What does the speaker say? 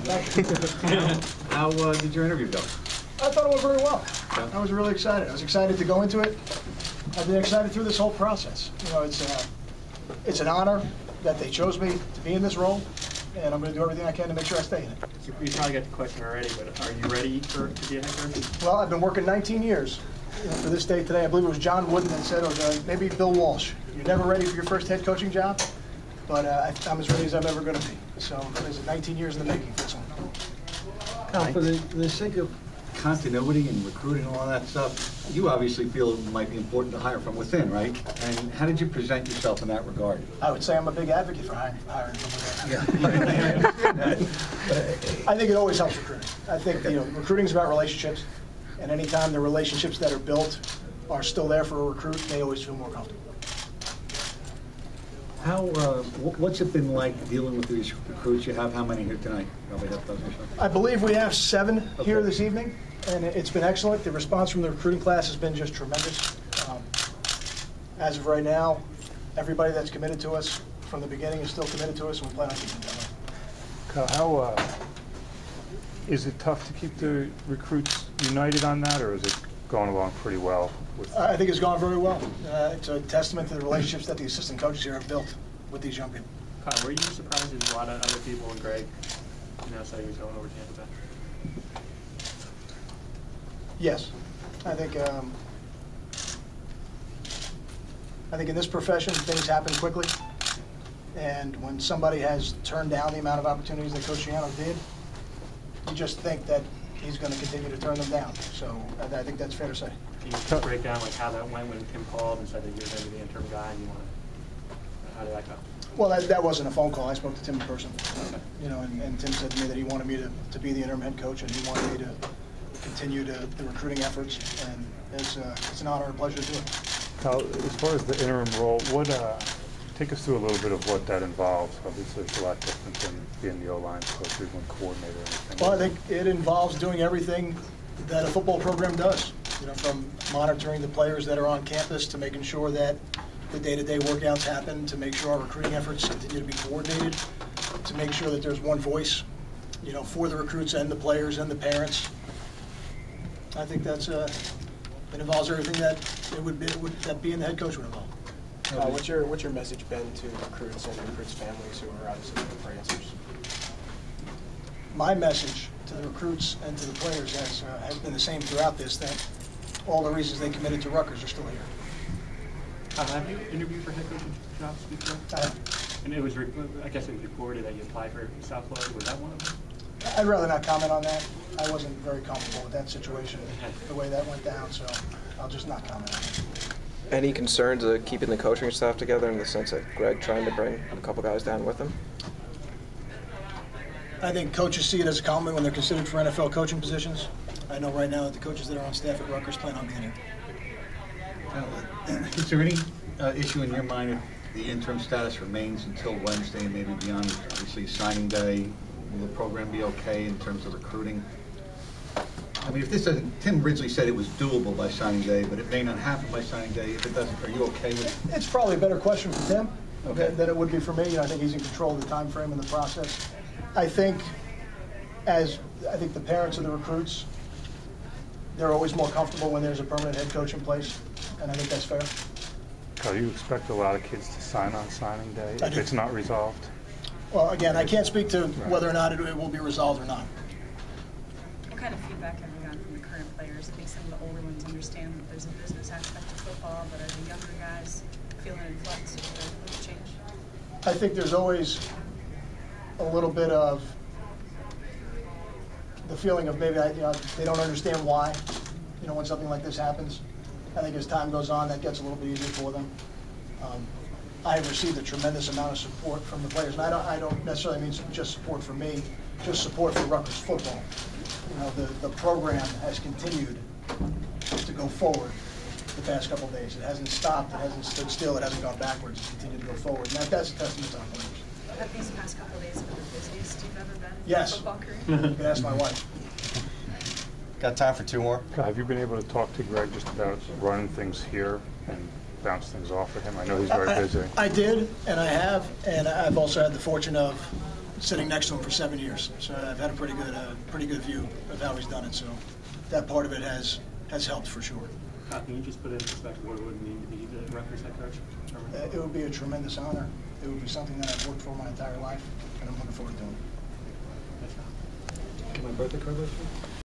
Thank you. How did your interview go? I thought it went very well. Yeah. I was really excited. I was excited to go into it. I've been excited through this whole process. You know, it's an honor that they chose me to be in this role, and I'm going to do everything I can to make sure I stay in it. You probably got the question already, but are you ready to be a head coach? Well, I've been working 19 years. For this day today, I believe it was John Wooden that said, or maybe Bill Walsh, you're never ready for your first head coaching job, but I'm as ready as I'm ever going to be. So there's 19 years in the making for this one. Now, for the sake of continuity and recruiting and all that stuff, you obviously feel it might be important to hire from within, right? And how did you present yourself in that regard? I would say I'm a big advocate for hiring from within. Yeah. I think it always helps recruiting. I think recruiting is about relationships, and anytime the relationships that are built are still there for a recruit, they always feel more comfortable. How, what's it been like dealing with these recruits? You have how many here tonight? Probably have those or so. I believe we have 7 here Okay. this evening, and it's been excellent. The response from the recruiting class has been just tremendous. As of right now, everybody that's committed to us from the beginning is still committed to us, and we plan on keeping them. Kyle, how is it tough to keep the recruits united on that, or is it going along pretty well? I think it's gone very well. It's a testament to the relationships that the assistant coaches here have built with these young people. Kyle, were you surprised there's a lot of other people and Greg, said he was going over to Tampa Bay? Yes, I think in this profession things happen quickly, and when somebody has turned down the amount of opportunities that Coach Schiano did, you just think that he's going to continue to turn them down. So I think that's fair to say. Can you just break down how that went when Tim called and said that you were going to be the interim guy and how did that go? Well, that wasn't a phone call. I spoke to Tim in person. And Tim said to me that he wanted me to be the interim head coach, and he wanted me to continue the recruiting efforts, and it's an honor and a pleasure to do it. Kyle, as far as the interim role, take us through a little bit of what that involves. Obviously, it's a lot different than being the O-line coach or even coordinator or anything. Well, I think it involves doing everything that a football program does, from monitoring the players that are on campus to making sure that the day-to-day workouts happen, to make sure our recruiting efforts continue to be coordinated, to make sure that there's one voice, for the recruits and the players and the parents. I think it involves everything that being the head coach would involve. What's your message been to recruits and recruits' families who are obviously looking for answers? My message to the recruits and to the players has been the same throughout this, that all the reasons they committed to Rutgers are still here. Have you interviewed for head coaching jobs before? I have. And I guess it was reported that you applied for South Florida. Was that one of them? I'd rather not comment on that. I wasn't very comfortable with that situation, the way that went down, so I'll just not comment on it. Any concerns of keeping the coaching staff together in the sense that Greg trying to bring a couple guys down with him? I think coaches see it as a compliment when they're considered for NFL coaching positions. I know right now that the coaches that are on staff at Rutgers plan on being here. Is there any issue in your mind if the interim status remains until Wednesday and maybe beyond, obviously, signing day? Will the program be okay in terms of recruiting? I mean, if this doesn't, Tim originally said it was doable by signing day, but it may not happen by signing day. If it doesn't, are you okay with it? It's probably a better question for Tim Okay. than it would be for me. I think he's in control of the time frame and the process. I think the parents of the recruits, they're always more comfortable when there's a permanent head coach in place, and I think that's fair. Kyle, you expect a lot of kids to sign on signing day if it's not resolved? Well, again, I can't speak to whether or not it will be resolved or not. What kind of feedback have you gotten from the current players? I think some of the older ones understand that there's a business aspect to football, but are the younger guys feeling in flux with the change? I think there's always a little bit of the feeling of maybe they don't understand why, when something like this happens. I think as time goes on, that gets a little bit easier for them. I have received a tremendous amount of support from the players, and I don't necessarily mean just support for me, just support for Rutgers football. The program has continued to go forward the past couple of days. It hasn't stopped, it hasn't stood still, it hasn't gone backwards, it's continued to go forward. And that's a testament to our players. Have these past couple of days been the busiest you've ever been in Yes. football career? You can ask my wife. Got time for 2 more? Kyle, have you been able to talk to Greg just about running things here and bounce things off at him? I know he's very busy. I did, and I have, and I've also had the fortune of sitting next to him for 7 years. So I've had a pretty good view of how he's done it. So that part of it has helped for sure. Can you just put in perspective what it would mean to be the Rutgers head coach? It would be a tremendous honor. It would be something that I've worked for my entire life, and I'm looking forward to it. Thanks, Tom. My birthday card list?